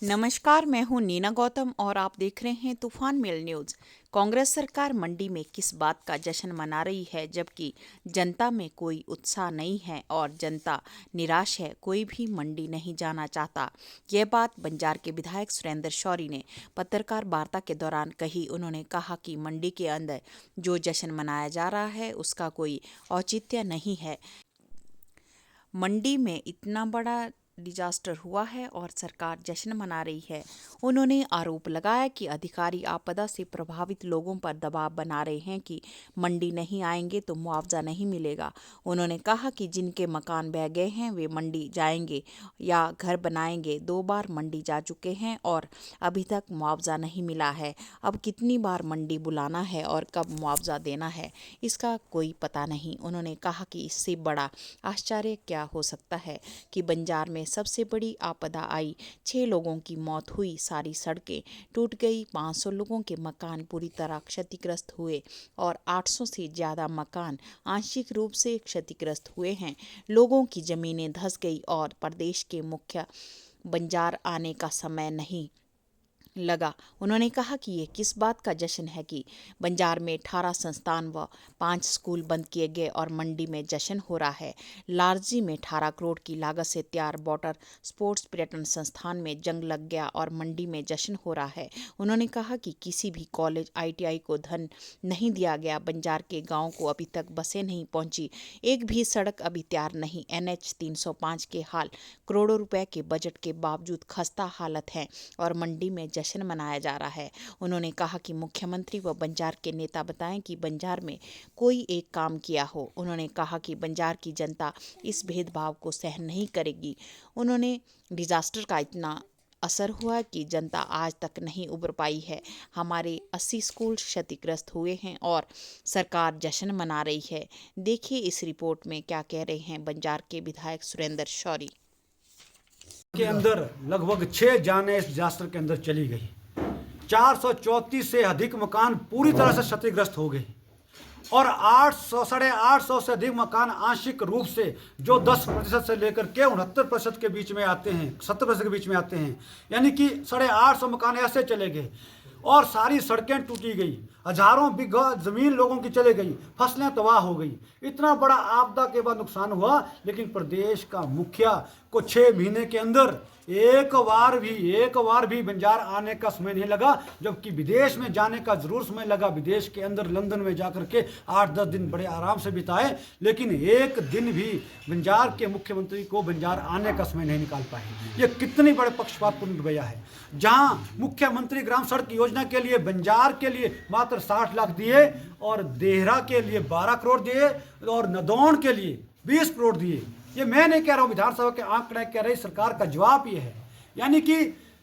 नमस्कार, मैं हूं नीना गौतम और आप देख रहे हैं तूफान मेल न्यूज। कांग्रेस सरकार मंडी में किस बात का जश्न मना रही है, जबकि जनता में कोई उत्साह नहीं है और जनता निराश है। कोई भी मंडी नहीं जाना चाहता। यह बात बंजार के विधायक सुरेंद्र शौरी ने पत्रकार वार्ता के दौरान कही। उन्होंने कहा कि मंडी के अंदर जो जश्न मनाया जा रहा है उसका कोई औचित्य नहीं है। मंडी में इतना बड़ा डिजास्टर हुआ है और सरकार जश्न मना रही है। उन्होंने आरोप लगाया कि अधिकारी आपदा से प्रभावित लोगों पर दबाव बना रहे हैं कि मंडी नहीं आएंगे तो मुआवजा नहीं मिलेगा। उन्होंने कहा कि जिनके मकान बह गए हैं वे मंडी जाएंगे या घर बनाएंगे। 2 बार मंडी जा चुके हैं और अभी तक मुआवजा नहीं मिला है। अब कितनी बार मंडी बुलाना है और कब मुआवजा देना है, इसका कोई पता नहीं। उन्होंने कहा कि इससे बड़ा आश्चर्य क्या हो सकता है कि बंजार में सबसे बड़ी आपदा आई, 6 लोगों की मौत हुई, सारी सड़कें टूट गई, 500 लोगों के मकान पूरी तरह क्षतिग्रस्त हुए और 800 से ज़्यादा मकान आंशिक रूप से क्षतिग्रस्त हुए हैं। लोगों की ज़मीनें धंस गई और प्रदेश के मुख्य बंजार आने का समय नहीं लगा। उन्होंने कहा कि ये किस बात का जश्न है कि बंजार में 18 संस्थान व 5 स्कूल बंद किए गए और मंडी में जश्न हो रहा है। लारजी में 18 करोड़ की लागत से तैयार वाटर स्पोर्ट्स पर्यटन संस्थान में जंग लग गया और मंडी में जश्न हो रहा है। उन्होंने कहा कि किसी भी कॉलेज ITI को धन नहीं दिया गया। बंजार के गाँव को अभी तक बसें नहीं पहुंची, एक भी सड़क अभी तैयार नहीं। NH 305 के हाल करोड़ों रुपए के बजट के बावजूद खस्ता हालत है और मंडी में जश्न मनाया जा रहा है। उन्होंने कहा कि मुख्यमंत्री व बंजार के नेता बताएं कि बंजार में कोई एक काम किया हो। उन्होंने कहा कि बंजार की जनता इस भेदभाव को सहन नहीं करेगी। उन्होंने डिजास्टर का इतना असर हुआ कि जनता आज तक नहीं उबर पाई है। हमारे 80 स्कूल क्षतिग्रस्त हुए हैं और सरकार जश्न मना रही है। देखिए इस रिपोर्ट में क्या कह रहे हैं बंजार के विधायक सुरेंद्र शौरी। के अंदर लगभग 6 जानें इस डिजास्टर के अंदर चली गई। 434 से अधिक मकान पूरी तरह से क्षतिग्रस्त हो गए और 800 से अधिक मकान आंशिक रूप से जो 10% से लेकर के 69% के बीच में आते हैं, 70% के बीच में आते हैं, यानी कि 850 मकान ऐसे चले गए और सारी सड़कें टूटी गई, हजारों बीघा जमीन लोगों की चले गई, फसलें तबाह हो गई। इतना बड़ा आपदा के बाद नुकसान हुआ, लेकिन प्रदेश का मुखिया को 6 महीने के अंदर एक बार भी बंजार आने का समय नहीं लगा, जबकि विदेश में जाने का जरूर समय लगा। विदेश के अंदर लंदन में जाकर के 8-10 दिन बड़े आराम से बिताए, लेकिन एक दिन भी बंजार के मुख्यमंत्री को बंजार आने का समय नहीं निकाल पाए। ये कितनी बड़े पक्षपातपूर्ण रवैया है। जहां मुख्यमंत्री ग्राम सड़क योजना के लिए बंजार के लिए मात्र 60 लाख दिए और देहरा के लिए 12 करोड़ दिए और नदौन के लिए 20 करोड़ दिए। ये मैं नहीं कह रहा हूँ, विधानसभा के आंकड़े कह रही, सरकार का जवाब ये है। यानी कि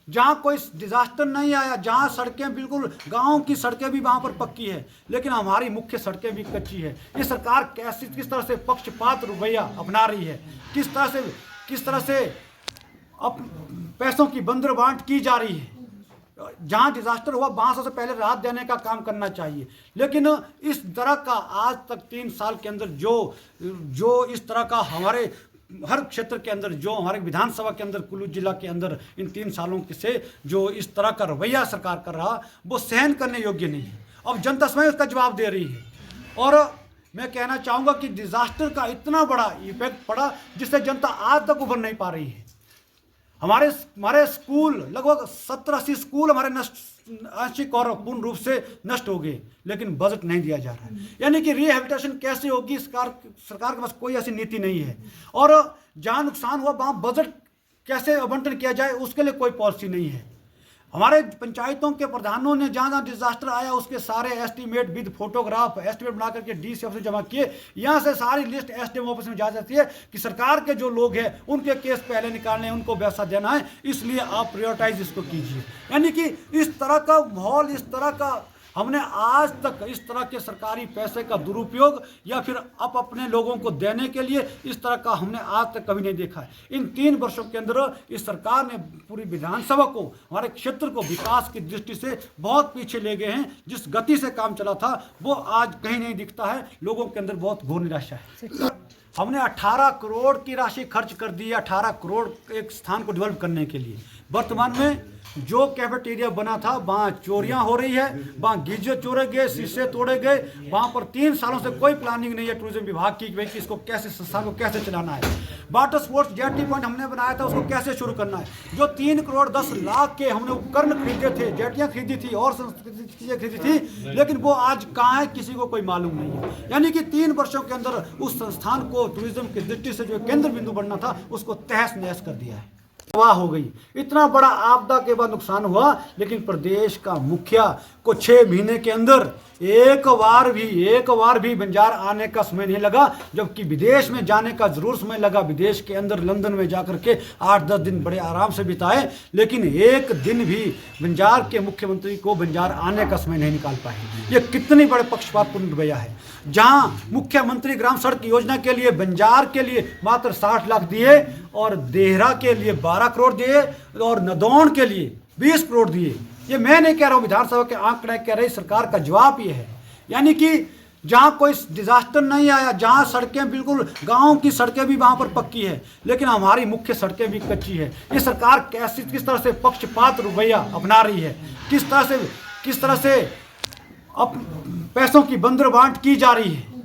जहाँ कोई डिजास्टर नहीं आया, जहाँ सड़कें बिल्कुल गांव की सड़कें भी वहाँ पर पक्की है, लेकिन हमारी मुख्य सड़कें भी कच्ची है। ये सरकार किस तरह से पक्षपात रवैया अपना रही है, किस तरह से अब पैसों की बंदरबांट की जा रही है। जहाँ डिजास्टर हुआ वहाँ सबसे पहले राहत देने का काम करना चाहिए, लेकिन इस तरह का आज तक 3 साल के अंदर जो इस तरह का हमारे हर क्षेत्र के अंदर, जो हमारे विधानसभा के अंदर, कुल्लू जिला के अंदर इन 3 सालों से जो इस तरह का रवैया सरकार कर रहा, वो सहन करने योग्य नहीं है। अब जनता स्वयं उसका जवाब दे रही है और मैं कहना चाहूँगा कि डिजास्टर का इतना बड़ा इफेक्ट पड़ा जिससे जनता आज तक उभर नहीं पा रही है। हमारे स्कूल लगभग 70-80 स्कूल हमारे आंशिक और पूर्ण रूप से नष्ट हो गए, लेकिन बजट नहीं दिया जा रहा है। यानी कि रिहेबिलिटेशन कैसे होगी, सरकार के पास कोई ऐसी नीति नहीं है और जहाँ नुकसान हुआ वहाँ बजट कैसे आवंटन किया जाए उसके लिए कोई पॉलिसी नहीं है। हमारे पंचायतों के प्रधानों ने जहाँ डिजास्टर आया उसके सारे एस्टीमेट विद फोटोग्राफ एस्टीमेट बना करके DC ऑफिस में जमा किए। यहाँ से सारी लिस्ट SDM ऑफिस में जा जाती है कि सरकार के जो लोग हैं उनके केस पहले निकालने, उनको पैसा देना है, इसलिए आप प्रायोरिटाइज इसको कीजिए। यानी कि इस तरह का माहौल, इस तरह का हमने आज तक इस तरह के सरकारी पैसे का दुरुपयोग या फिर अपने लोगों को देने के लिए इस तरह का हमने आज तक कभी नहीं देखा है। इन 3 वर्षों के अंदर इस सरकार ने पूरी विधानसभा को, हमारे क्षेत्र को विकास की दृष्टि से बहुत पीछे ले गए हैं। जिस गति से काम चला था वो आज कहीं नहीं दिखता है। लोगों के अंदर बहुत घोर निराशा है। हमने 18 करोड़ की राशि खर्च कर दी है, 18 करोड़ एक स्थान को डेवलप करने के लिए। वर्तमान में जो कैफेटेरिया बना था वहाँ चोरियां हो रही है, वहाँ गीजर चोरे गए, शीशे तोड़े गए। वहाँ पर 3 सालों से कोई प्लानिंग नहीं है टूरिज्म विभाग की कि इसको कैसे, संस्थान को कैसे चलाना है। वाटर स्पोर्ट्स जेटी पॉइंट हमने बनाया था, उसको कैसे शुरू करना है। जो 3 करोड़ 10 लाख के हमने उपकरण खरीदे थे, जेटियाँ खरीदी थी और चीज़ें खरीदी थी, लेकिन वो आज कहाँ है किसी को कोई मालूम नहीं है। यानी कि 3 वर्षों के अंदर उस संस्थान को टूरिज्म की दृष्टि से जो केंद्र बिंदु बनना था उसको तहस नहस कर दिया है। तबाह हो गई। इतना बड़ा आपदा के बाद नुकसान हुआ, लेकिन प्रदेश का मुखिया को 6 महीने के अंदर एक बार भी बंजार आने का समय नहीं लगा, जबकि विदेश में जाने का जरूर समय लगा। विदेश के अंदर लंदन में जाकर के 8-10 दिन बड़े आराम से बिताए, लेकिन एक दिन भी बंजार के मुख्यमंत्री को बंजार आने का समय नहीं निकाल पाए। ये कितनी बड़े पक्षपातपूर्ण रवैया है। जहां मुख्यमंत्री ग्राम सड़क योजना के लिए बंजार के लिए मात्र 60 लाख दिए और देहरा के लिए 12 करोड़ दिए और नदौन के लिए 20 करोड़ दिए। ये मैं नहीं कह रहा हूँ, विधानसभा के आंकड़े कह रही, सरकार का जवाब ये है। यानी कि जहाँ कोई डिजास्टर नहीं आया, जहाँ सड़कें बिल्कुल गांव की सड़कें भी वहाँ पर पक्की है, लेकिन हमारी मुख्य सड़कें भी कच्ची है। ये सरकार किस तरह से पक्षपात रवैया अपना रही है, किस तरह से अब पैसों की बंदर बांट की जा रही है।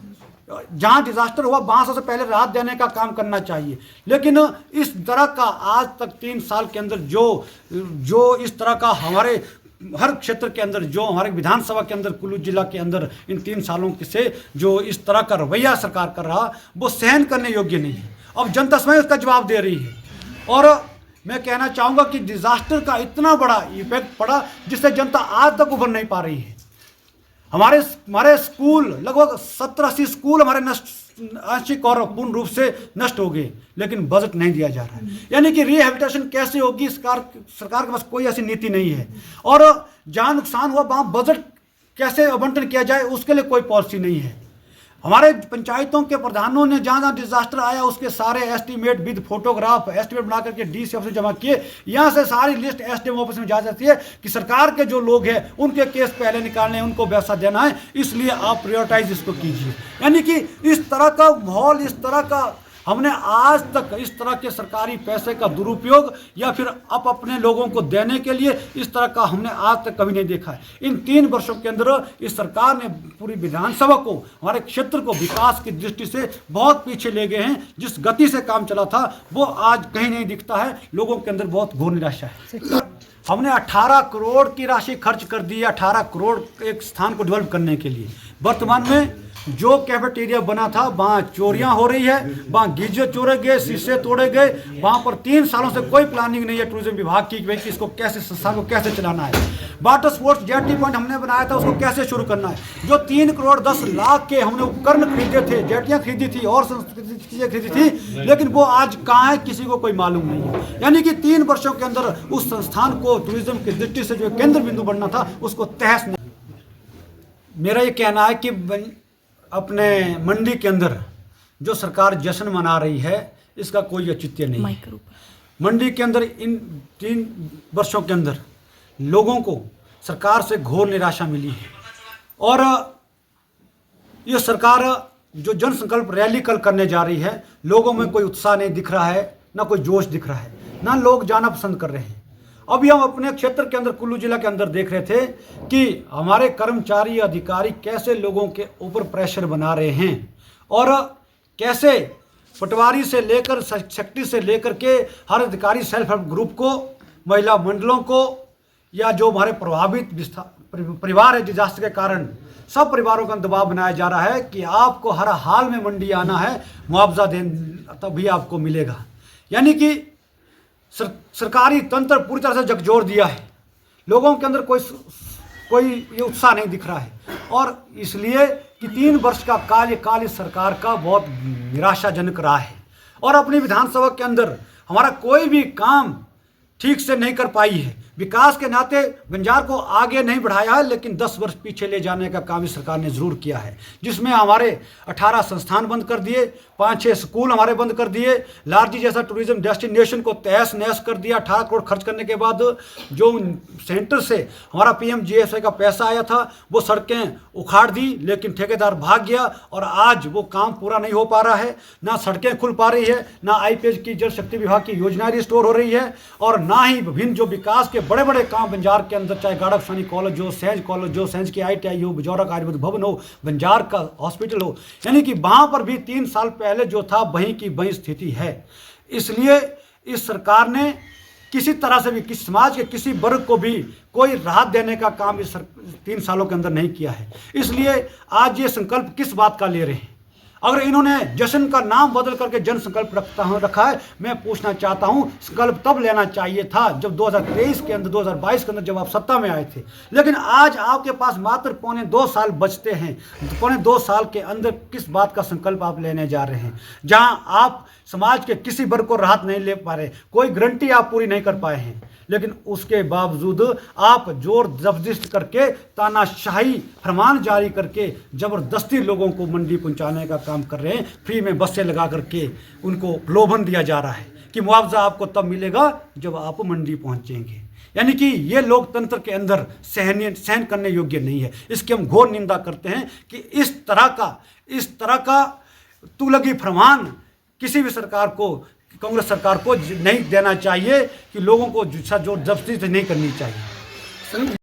जहां डिजास्टर हुआ वहां सबसे पहले राहत देने का काम करना चाहिए, लेकिन इस तरह का आज तक 3 साल के अंदर जो इस तरह का हमारे हर क्षेत्र के अंदर, जो हमारे विधानसभा के अंदर, कुल्लू जिला के अंदर इन 3 सालों से जो इस तरह का रवैया सरकार कर रहा, वो सहन करने योग्य नहीं है। अब जनता स्वयं उसका जवाब दे रही है। और मैं कहना चाहूँगा कि डिजास्टर का इतना बड़ा इफेक्ट पड़ा जिससे जनता आज तक उभर नहीं पा रही है। हमारे स्कूल लगभग 70-80 स्कूल हमारे आंशिक और पूर्ण रूप से नष्ट हो गए, लेकिन बजट नहीं दिया जा रहा है। यानी कि रिहेबिलिटेशन कैसे होगी, सरकार के पास कोई ऐसी नीति नहीं है। और जहां नुकसान हुआ वहां बजट कैसे आवंटन किया जाए उसके लिए कोई पॉलिसी नहीं है। हमारे पंचायतों के प्रधानों ने जहाँ जहाँ डिजास्टर आया उसके सारे एस्टीमेट विद फोटोग्राफ एस्टीमेट बना करके डीसी ऑफिस में जमा किए। यहाँ से सारी लिस्ट एसडीएम ऑफिस में जा जाती है कि सरकार के जो लोग हैं उनके केस पहले निकालने हैं, उनको पैसा देना है, इसलिए आप प्रायोरिटाइज इसको कीजिए। यानी कि इस तरह का माहौल, इस तरह का हमने आज तक इस तरह के सरकारी पैसे का दुरुपयोग या फिर अपने लोगों को देने के लिए इस तरह का हमने आज तक कभी नहीं देखा है। इन 3 वर्षों के अंदर इस सरकार ने पूरी विधानसभा को, हमारे क्षेत्र को विकास की दृष्टि से बहुत पीछे ले गए हैं। जिस गति से काम चला था वो आज कहीं नहीं दिखता है। लोगों के अंदर बहुत घोर निराशा है। हमने 18 करोड़ की राशि खर्च कर दी है, 18 करोड़ एक स्थान को डेवलप करने के लिए। वर्तमान में जो कैफेटेरिया बना था वहाँ चोरियां हो रही है, वहाँ गीजर चोरे गए, शीशे तोड़े गए। वहाँ पर 3 सालों से कोई प्लानिंग नहीं है टूरिज्म विभाग की कि इसको कैसे, संस्थान को कैसे चलाना है। वाटर स्पोर्ट्स जेटी पॉइंट हमने बनाया था, उसको कैसे शुरू करना है। जो 3 करोड़ 10 लाख के हमने उपकरण खरीदे थे, जेटियाँ खरीदी थी और चीज़ें खरीदी थी, लेकिन वो आज कहाँ है किसी को कोई मालूम नहीं है। यानी कि 3 वर्षों के अंदर उस संस्थान को टूरिज्म की दृष्टि से जो केंद्र बिंदु बनना था उसको तहस नहीं। मेरा ये कहना है कि अपने मंडी के अंदर जो सरकार जश्न मना रही है इसका कोई औचित्य नहीं है। मंडी के अंदर इन 3 वर्षों के अंदर लोगों को सरकार से घोर निराशा मिली है। और ये सरकार जो जन संकल्प रैली कल करने जा रही है, लोगों में कोई उत्साह नहीं दिख रहा है, ना कोई जोश दिख रहा है, ना लोग जाना पसंद कर रहे हैं। अभी हम अपने क्षेत्र के अंदर, कुल्लू जिला के अंदर देख रहे थे कि हमारे कर्मचारी अधिकारी कैसे लोगों के ऊपर प्रेशर बना रहे हैं और कैसे पटवारी से लेकर सेक्रेटरी से लेकर के हर अधिकारी सेल्फ हेल्प ग्रुप को, महिला मंडलों को, या जो हमारे प्रभावित परिवार है डिजास्टर के कारण, सब परिवारों का दबाव बनाया जा रहा है कि आपको हर हाल में मंडी आना है, मुआवजा तभी आपको मिलेगा। यानी कि सरकारी तंत्र पूरी तरह से झकझोर दिया है। लोगों के अंदर कोई ये उत्साह नहीं दिख रहा है। और इसलिए कि 3 वर्ष का कार्यकाल इस सरकार का बहुत निराशाजनक रहा है। और अपनी विधानसभा के अंदर हमारा कोई भी काम ठीक से नहीं कर पाई है। विकास के नाते बंजार को आगे नहीं बढ़ाया है, लेकिन 10 वर्ष पीछे ले जाने का काम इस सरकार ने ज़रूर किया है, जिसमें हमारे 18 संस्थान बंद कर दिए, 5-6 स्कूल हमारे बंद कर दिए, लारजी जैसा टूरिज्म डेस्टिनेशन को तहस नहस कर दिया। 18 करोड़ खर्च करने के बाद जो सेंटर से हमारा PMGSY का पैसा आया था वो सड़कें उखाड़ दी, लेकिन ठेकेदार भाग गया और आज वो काम पूरा नहीं हो पा रहा है। ना सड़कें खुल पा रही है, ना IPH की जल शक्ति विभाग की योजनाएं रिस्टोर हो रही है, और ना ही विभिन्न जो विकास के बड़े बड़े काम बंजार के अंदर, चाहे गाड़क सैनिक कॉलेज हो, सेंज की ITI हो, बिजौरा का आयुर्वेद भवन हो, बंजार का हॉस्पिटल हो, यानी कि वहाँ पर भी 3 साल पहले जो था वहीं की वहीं स्थिति है। इसलिए इस सरकार ने किसी तरह से भी किसी समाज के किसी वर्ग को भी कोई राहत देने का काम इस 3 सालों के अंदर नहीं किया है। इसलिए आज ये संकल्प किस बात का ले रहे हैं? अगर इन्होंने जश्न का नाम बदल करके जन संकल्प रखा है, मैं पूछना चाहता हूं, संकल्प तब लेना चाहिए था जब 2023 के अंदर, 2022 के अंदर जब आप सत्ता में आए थे। लेकिन आज आपके पास मात्र 2.25 साल बचते हैं। 2.25 साल के अंदर किस बात का संकल्प आप लेने जा रहे हैं, जहां आप समाज के किसी वर्ग को राहत नहीं ले पा रहे, कोई गारंटी आप पूरी नहीं कर पाए हैं, लेकिन उसके बावजूद आप जोर जबरदस्ती करके, तानाशाही फरमान जारी करके जबरदस्ती लोगों को मंडी पहुंचाने का काम कर रहे हैं। फ्री में बसें लगा करके उनको प्रलोभन दिया जा रहा है कि मुआवजा आपको तब मिलेगा जब आप मंडी पहुंचेंगे। यानी कि ये लोकतंत्र के अंदर सहन करने योग्य नहीं है। इसकी हम घोर निंदा करते हैं कि इस तरह का तुगलकी फरमान किसी भी सरकार को, कांग्रेस सरकार को नहीं देना चाहिए, कि लोगों को जोर जबरदस्ती नहीं करनी चाहिए।